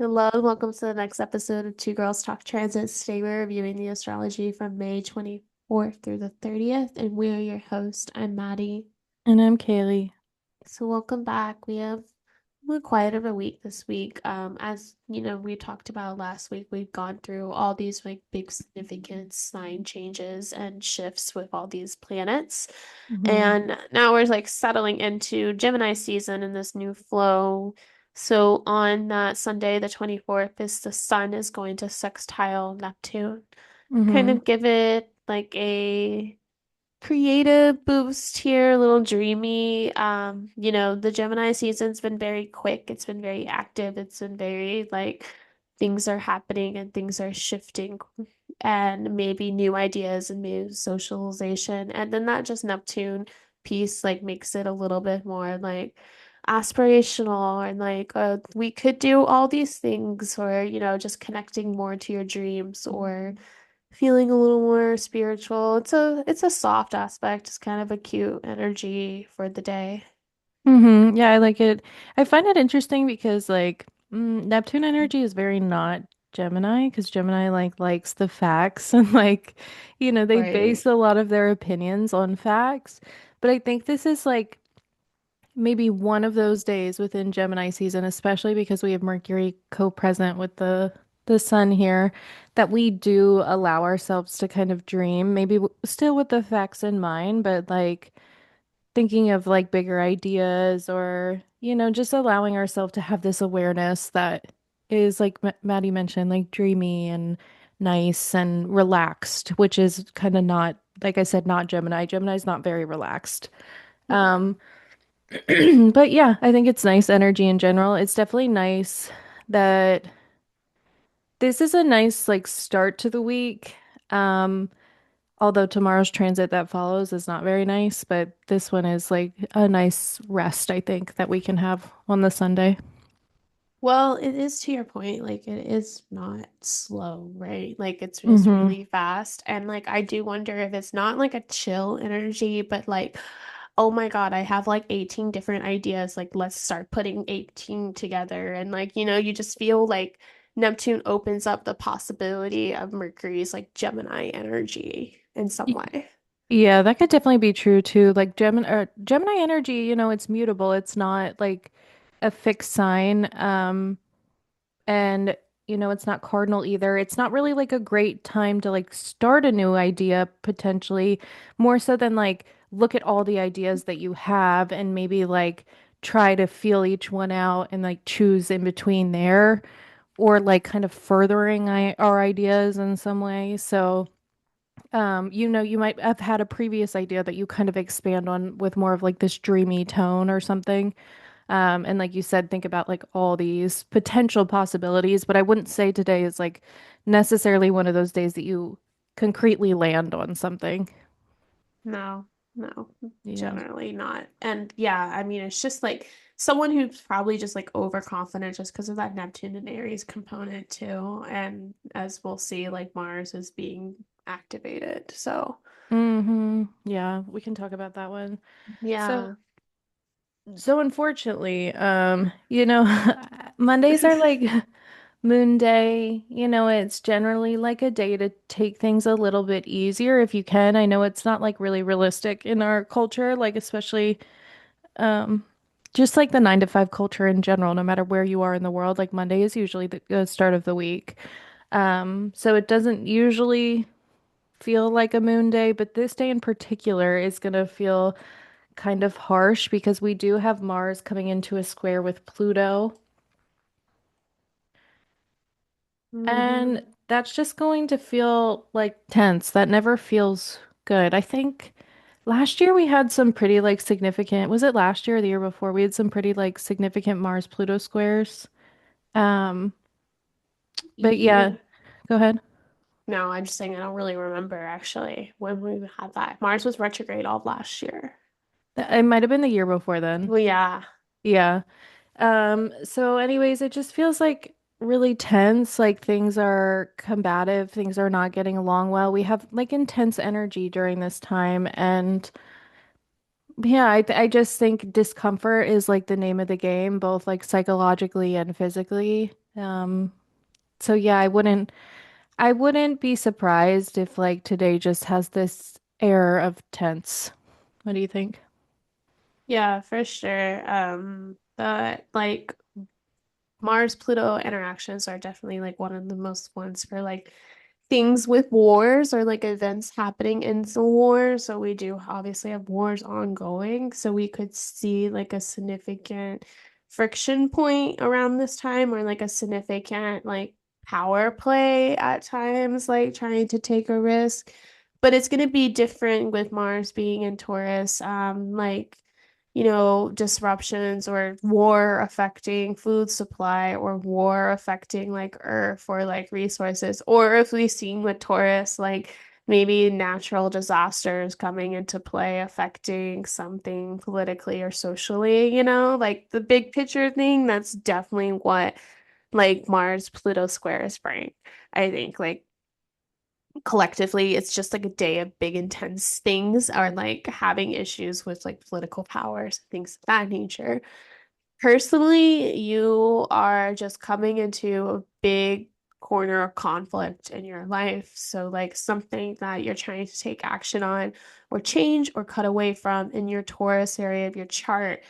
Hello, and welcome to the next episode of Two Girls Talk Transits. Today we're reviewing the astrology from May 24th through the 30th, and we are your host. I'm Maddie. And I'm Kaleigh. So welcome back. We're quiet of a week this week. As you know, we talked about last week, we've gone through all these like big significant sign changes and shifts with all these planets. Hmm. And now we're like settling into Gemini season in this new flow. So on that Sunday, the 24th, is the sun is going to sextile Neptune. Kind Hmm. of give it like a creative boost here, a little dreamy. The Gemini season's been very quick, it's been very active, it's been very like things are happening and things are shifting and maybe new ideas and new socialization. And then that just Neptune piece like makes it a little bit more like aspirational and like we could do all these things or just connecting more to your dreams or feeling a little more spiritual. It's a soft aspect. It's kind of a cute energy for the day. Yeah, I like it. I find it interesting because Neptune energy is very not Gemini because Gemini likes the facts and they Right. base a lot of their opinions on facts. But I think this is like maybe one of those days within Gemini season, especially because we have Mercury co-present with the sun here, that we do allow ourselves to kind of dream, maybe still with the facts in mind, but like thinking of like bigger ideas or, just allowing ourselves to have this awareness that is like Maddie mentioned, like dreamy and nice and relaxed, which is kind of not, like I said, not Gemini. Gemini's not very relaxed. No. Um, but yeah, I think it's nice energy in general. It's definitely nice that this is a nice like start to the week. Um, Although tomorrow's transit that follows is not very nice, but this one is like a nice rest, I think, that we can have on the Sunday. Well, it is to your point, like it is not slow, right? Like it's just Hmm. really fast. And like I do wonder if it's not like a chill energy, but like, oh my God, I have like 18 different ideas. Like let's start putting 18 together. And like, you just feel like Neptune opens up the possibility of Mercury's like Gemini energy in some way. Yeah, that could definitely be true too. Like Gemini energy, it's mutable. It's not like a fixed sign. And it's not cardinal either. It's not really like a great time to like start a new idea potentially, more so than like look at all the ideas that you have and maybe like try to feel each one out and like choose in between there or like kind of furthering our ideas in some way. So, you might have had a previous idea that you kind of expand on with more of like this dreamy tone or something. And like you said, think about like all these potential possibilities, but I wouldn't say today is like necessarily one of those days that you concretely land on something. No, no, Yeah. generally not. And yeah, I mean, it's just like someone who's probably just like overconfident just because of that Neptune and Aries component too. And as we'll see, like Mars is being activated. So Yeah, we can talk about that one. So, yeah. so unfortunately, Mondays are like Moon Day. It's generally like a day to take things a little bit easier if you can. I know it's not like really realistic in our culture, like especially Um, just like the 9 to 5 culture in general, no matter where you are in the world, like Monday is usually the start of the week. So it doesn't usually feel like a moon day, but this day in particular is gonna feel kind of harsh because we do have Mars coming into a square with Pluto, Hmm. and that's just going to feel like tense. That never feels good. I think last year we had some pretty like significant, was it last year or the year before? We had some pretty like significant Mars Pluto squares. Um, but Yeah. yeah, go ahead. No, I'm just saying I don't really remember actually when we had that. Mars was retrograde all of last year. It might have been the year before then. Well, yeah. Yeah. So anyways, it just feels like really tense, like things are combative, things are not getting along well. We have like intense energy during this time and yeah, I just think discomfort is like the name of the game, both like psychologically and physically. Um, so yeah, I wouldn't be surprised if like today just has this air of tense. What do you think? Yeah, for sure. But like Mars Pluto interactions are definitely like one of the most ones for like things with wars or like events happening in the war. So we do obviously have wars ongoing. So we could see like a significant friction point around this time or like a significant like power play at times, like trying to take a risk. But it's going to be different with Mars being in Taurus. Disruptions or war affecting food supply or war affecting like Earth or like resources. Or if we've seen with Taurus, like maybe natural disasters coming into play affecting something politically or socially, like the big picture thing, that's definitely what like Mars Pluto square is bringing. I think like collectively it's just like a day of big intense things are like having issues with like political powers, things of that nature. Personally, you are just coming into a big corner of conflict in your life. So, like something that you're trying to take action on, or change, or cut away from in your Taurus area of your chart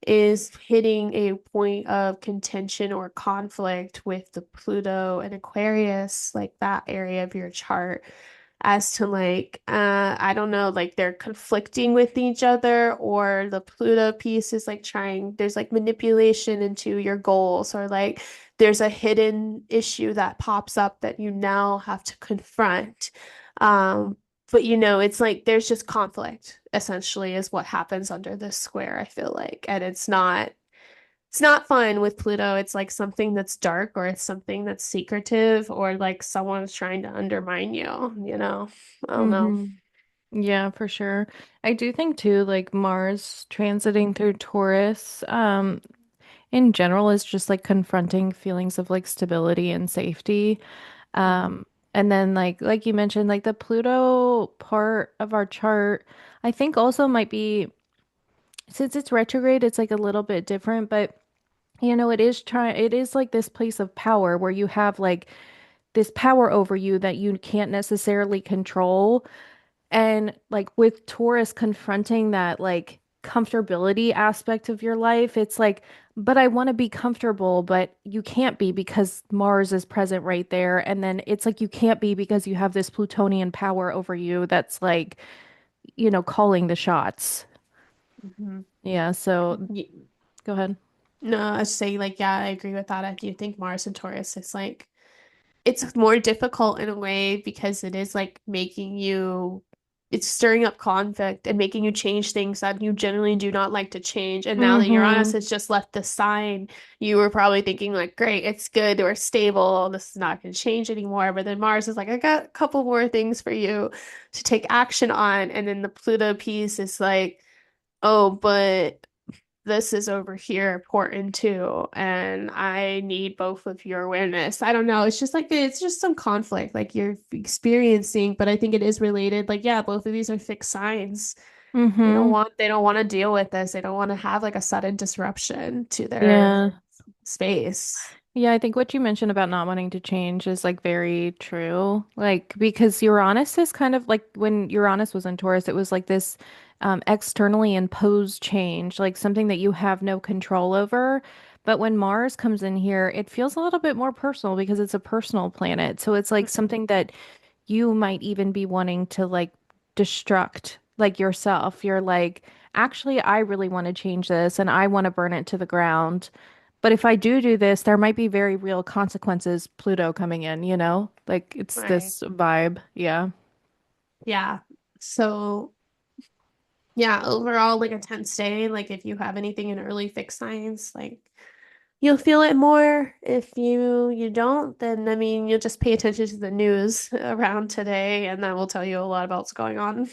is hitting a point of contention or conflict with the Pluto and Aquarius, like that area of your chart as to like I don't know, like they're conflicting with each other or the Pluto piece is like trying there's like manipulation into your goals or like there's a hidden issue that pops up that you now have to confront. But it's like there's just conflict essentially is what happens under this square, I feel like. And it's not fun with Pluto. It's like something that's dark or it's something that's secretive or like someone's trying to undermine you. I don't know. Hmm. Yeah, for sure. I do think too, like Mars transiting through Taurus, in general is just like confronting feelings of like stability and safety. Mhm. Um, and then like you mentioned, like the Pluto part of our chart, I think also might be since it's retrograde, it's like a little bit different, but it is like this place of power where you have like this power over you that you can't necessarily control. And like with Taurus confronting that like comfortability aspect of your life, it's like, but I want to be comfortable, but you can't be because Mars is present right there. And then it's like you can't be because you have this Plutonian power over you that's like, calling the shots. Mhm. Yeah, so Ye- go ahead. No, I was saying like yeah, I agree with that. I do think Mars and Taurus is like it's more difficult in a way because it is like it's stirring up conflict and making you change things that you generally do not like to change. And now that Uranus Mm-hmm. has just left the sign, you were probably thinking like, great, it's good, we're stable, this is not going to change anymore. But then Mars is like, I got a couple more things for you to take action on. And then the Pluto piece is like, oh, but this is over here important too, and I need both of your awareness. I don't know. It's just like it's just some conflict like you're experiencing, but I think it is related. Like, yeah, both of these are fixed signs. Mm-hmm. They don't want to deal with this. They don't want to have like a sudden disruption to their Yeah. space. Yeah, I think what you mentioned about not wanting to change is like very true. Like because Uranus is kind of like when Uranus was in Taurus, it was like this externally imposed change, like something that you have no control over. But when Mars comes in here, it feels a little bit more personal because it's a personal planet. So it's like Mhm. something that you might even be wanting to like destruct like yourself. You're like, actually, I really want to change this and I want to burn it to the ground. But if I do this, there might be very real consequences, Pluto coming in, you know? Like it's Right. this vibe. Yeah. Yeah. So yeah, overall, like a tense day. Like if you have anything in early fixed signs, like you'll feel it more. If you don't, then I mean, you'll just pay attention to the news around today, and that will tell you a lot about what's going on.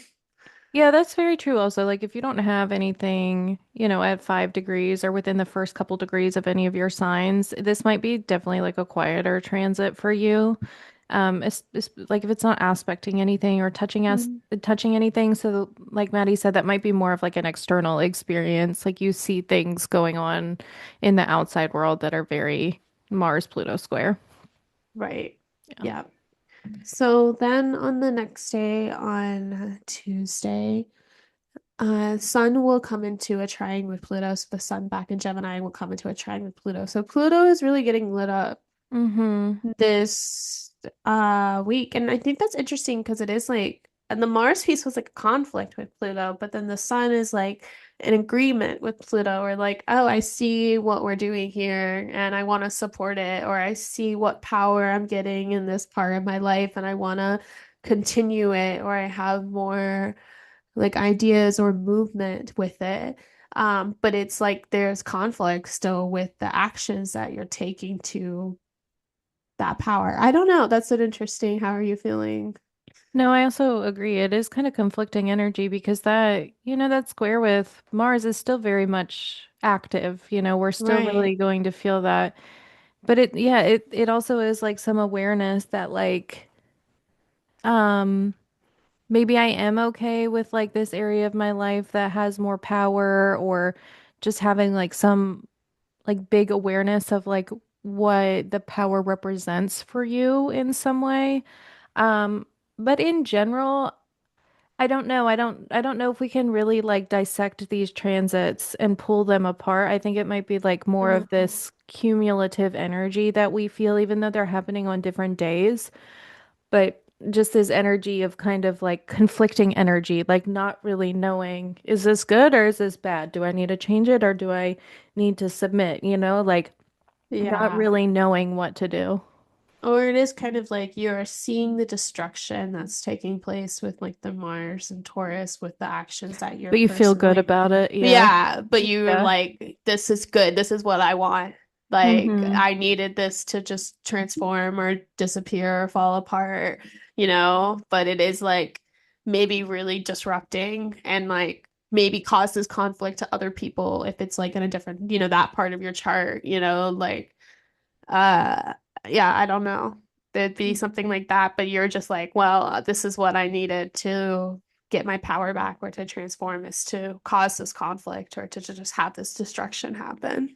Yeah, that's very true also. Like if you don't have anything, at 5 degrees or within the first couple degrees of any of your signs, this might be definitely like a quieter transit for you. It's like if it's not aspecting anything or Mm. touching anything. So like Maddie said, that might be more of like an external experience. Like you see things going on in the outside world that are very Mars Pluto square. Right. Yeah. Yeah. So then on the next day, on Tuesday, Sun will come into a trine with Pluto. So the Sun back in Gemini will come into a trine with Pluto. So Pluto is really getting lit up Mm-hmm. this week. And I think that's interesting because it is like, and the Mars piece was like a conflict with Pluto, but then the Sun is like an agreement with Pluto, or like, oh, I see what we're doing here and I want to support it, or I see what power I'm getting in this part of my life and I want to continue it, or I have more like ideas or movement with it. But it's like there's conflict still with the actions that you're taking to that power. I don't know. That's an interesting. How are you feeling? No, I also agree. It is kind of conflicting energy because that square with Mars is still very much active. We're still Right. really going to feel that. But it also is like some awareness that like, um, maybe I am okay with like this area of my life that has more power or just having like some like big awareness of like what the power represents for you in some way. Um, but in general, I don't know. I don't know if we can really like dissect these transits and pull them apart. I think it might be like more of Mhm. this cumulative energy that we feel even though they're happening on different days, but just this energy of kind of like conflicting energy, like not really knowing, is this good or is this bad? Do I need to change it or do I need to submit, like not Yeah. really knowing what to do. Or it is kind of like you're seeing the destruction that's taking place with like the Mars and Taurus with the actions that you're But you feel good personally. about it. Yeah. Yeah, but you're Yeah. like, this is good. This is what I want. Like, Mm-hmm. I needed this to just transform or disappear or fall apart, you know? But it is like maybe really disrupting and like maybe causes conflict to other people if it's like in a different, that part of your chart, like uh, yeah, I don't know. There'd be something like that, but you're just like, well, this is what I needed to get my power back or to transform is to cause this conflict or to just have this destruction happen?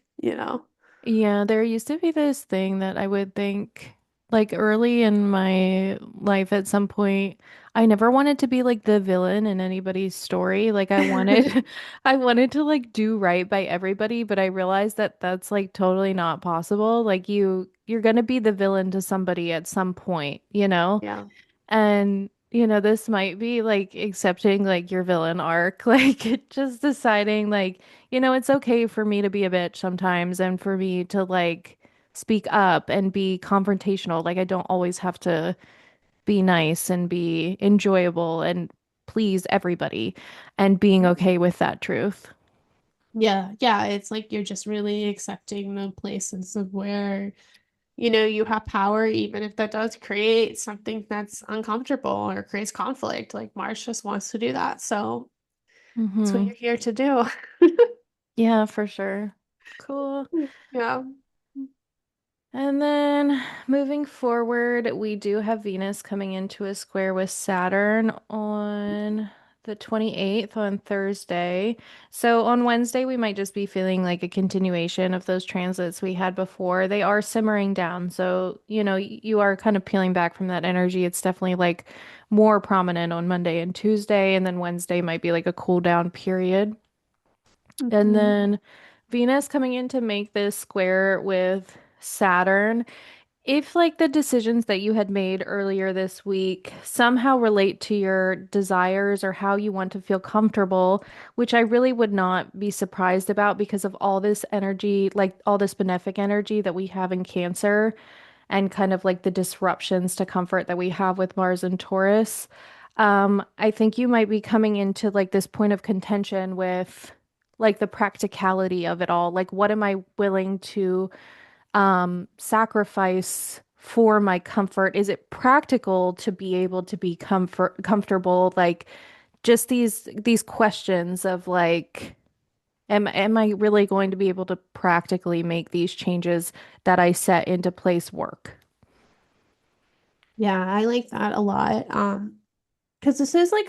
Yeah, there used to be this thing that I would think, like early in my life at some point, I never wanted to be like the villain in anybody's story. Like I wanted, I wanted to like do right by everybody, but I realized that that's like totally not possible. Like you're gonna be the villain to somebody at some point, you know? Yeah. And, this might be like accepting like your villain arc, like just deciding like, it's okay for me to be a bitch sometimes and for me to like speak up and be confrontational. Like I don't always have to be nice and be enjoyable and please everybody and being okay with that truth. Yeah, yeah, it's like you're just really accepting the places of where, you have power, even if that does create something that's uncomfortable or creates conflict. Like Mars just wants to do that. So that's what Mm-hmm. you're here to do. Yeah, for sure. Cool. Yeah. And then moving forward, we do have Venus coming into a square with Saturn on the 28th on Thursday. So on Wednesday, we might just be feeling like a continuation of those transits we had before. They are simmering down. So, you are kind of peeling back from that energy. It's definitely like more prominent on Monday and Tuesday. And then Wednesday might be like a cool down period. And Mhm. then Venus coming in to make this square with Saturn. If like the decisions that you had made earlier this week somehow relate to your desires or how you want to feel comfortable, which I really would not be surprised about because of all this energy, like all this benefic energy that we have in Cancer and kind of like the disruptions to comfort that we have with Mars and Taurus. I think you might be coming into like this point of contention with like the practicality of it all. Like, what am I willing to sacrifice for my comfort? Is it practical to be able to be comfortable? Like just these questions of like, am I really going to be able to practically make these changes that I set into place work? Yeah, I like that a lot. Because this is like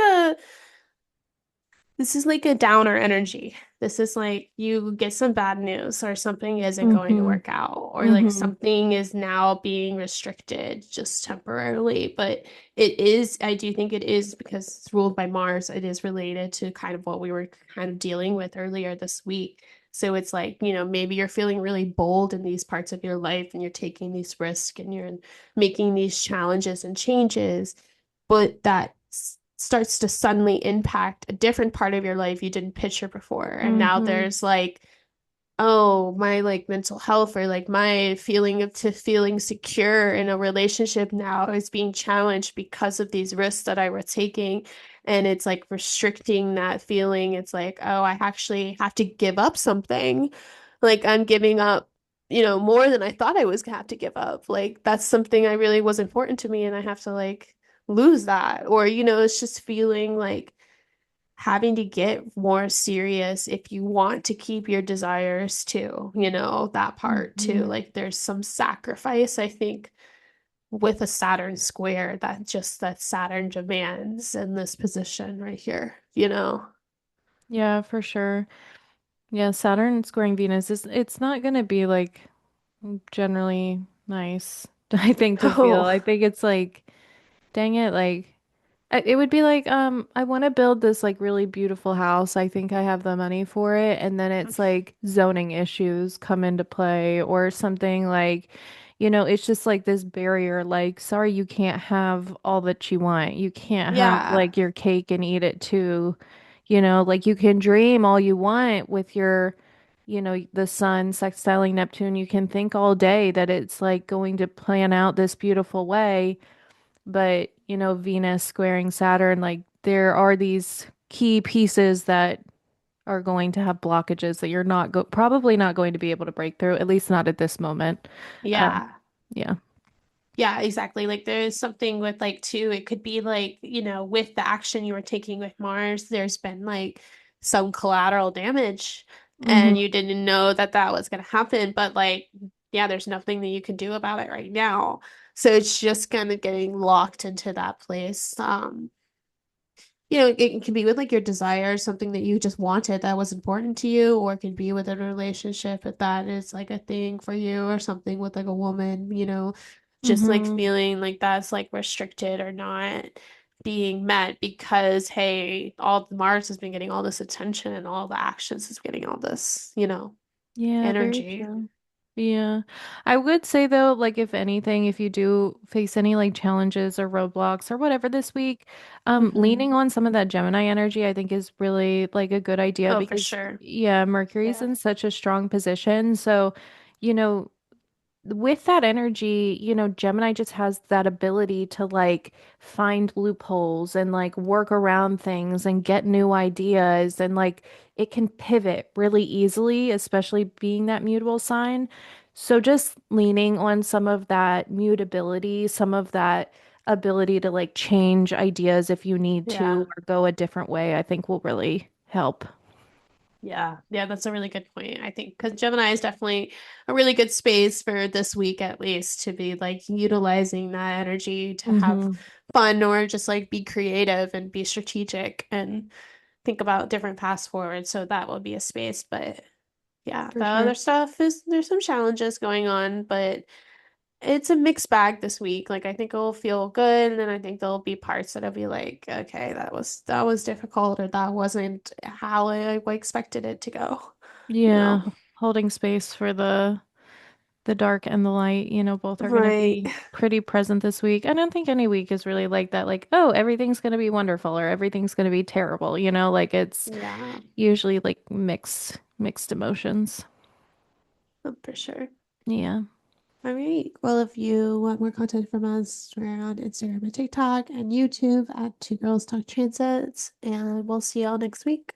This is like a downer energy. This is like you get some bad news or something isn't going to Mm-hmm. work out or like Mm-hmm. something is now being restricted just temporarily. But it is, I do think it is because it's ruled by Mars. It is related to kind of what we were kind of dealing with earlier this week. So it's like, maybe you're feeling really bold in these parts of your life and you're taking these risks and you're making these challenges and changes, but that starts to suddenly impact a different part of your life you didn't picture before. And now Mm-hmm. there's like, oh, my like mental health or like my feeling of to feeling secure in a relationship now is being challenged because of these risks that I was taking. And it's like restricting that feeling. It's like, oh, I actually have to give up something. Like I'm giving up, more than I thought I was gonna have to give up. Like that's something I really was important to me, and I have to like lose that. Or, it's just feeling like having to get more serious if you want to keep your desires too, that part too. Mm-hmm. Like there's some sacrifice, I think, with a Saturn square that Saturn demands in this position right here. Yeah, for sure. Yeah, Saturn squaring Venus is it's not gonna be like generally nice, I think, to feel. Oh, I think it's like, dang it, like it would be like, I want to build this like really beautiful house. I think I have the money for it. And then it's like zoning issues come into play or something like, it's just like this barrier, like, sorry, you can't have all that you want. You can't have yeah. like your cake and eat it too. Like you can dream all you want with your, the sun sextiling Neptune. You can think all day that it's like going to plan out this beautiful way. But, Venus squaring Saturn, like there are these key pieces that are going to have blockages that you're not go probably not going to be able to break through, at least not at this moment. Um, Yeah. yeah. Yeah, exactly. Like there's something with like too, it could be like, with the action you were taking with Mars, there's been like some collateral damage and Hmm. you didn't know that that was going to happen, but like yeah, there's nothing that you can do about it right now. So it's just kind of getting locked into that place. It can be with like your desires, something that you just wanted that was important to you, or it can be within a relationship if that is like a thing for you, or something with like a woman, just like Hmm. feeling like that's like restricted or not being met because, hey, all Mars has been getting all this attention and all the actions is getting all this, Yeah, very energy. true. Yeah. I would say though, like if anything, if you do face any like challenges or roadblocks or whatever this week, Hmm. leaning on some of that Gemini energy, I think is really like a good idea Oh, for because sure. yeah, Mercury's Yeah. in such a strong position. So, you know, with that energy, Gemini just has that ability to like find loopholes and like work around things and get new ideas and like it can pivot really easily, especially being that mutable sign. So just leaning on some of that mutability, some of that ability to like change ideas if you need to Yeah. or go a different way, I think will really help. Yeah, yeah, that's a really good point. I think because Gemini is definitely a really good space for this week, at least, to be like utilizing that energy to have Hmm. fun or just like be creative and be strategic and think about different paths forward. So that will be a space. But yeah, For the sure. other stuff is there's some challenges going on, but it's a mixed bag this week. Like I think it'll feel good, and then I think there'll be parts that'll be like, okay, that was difficult, or that wasn't how I expected it to go, you Yeah, know? holding space for the dark and the light, both are going to Right. be pretty present this week. I don't think any week is really like that, like, oh, everything's going to be wonderful or everything's going to be terrible, like it's Yeah, usually like mixed emotions. for sure. Yeah. All right. Well, if you want more content from us, we're on Instagram and TikTok and YouTube at Two Girls Talk Transits, and we'll see y'all next week.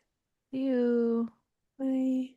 You. Bye.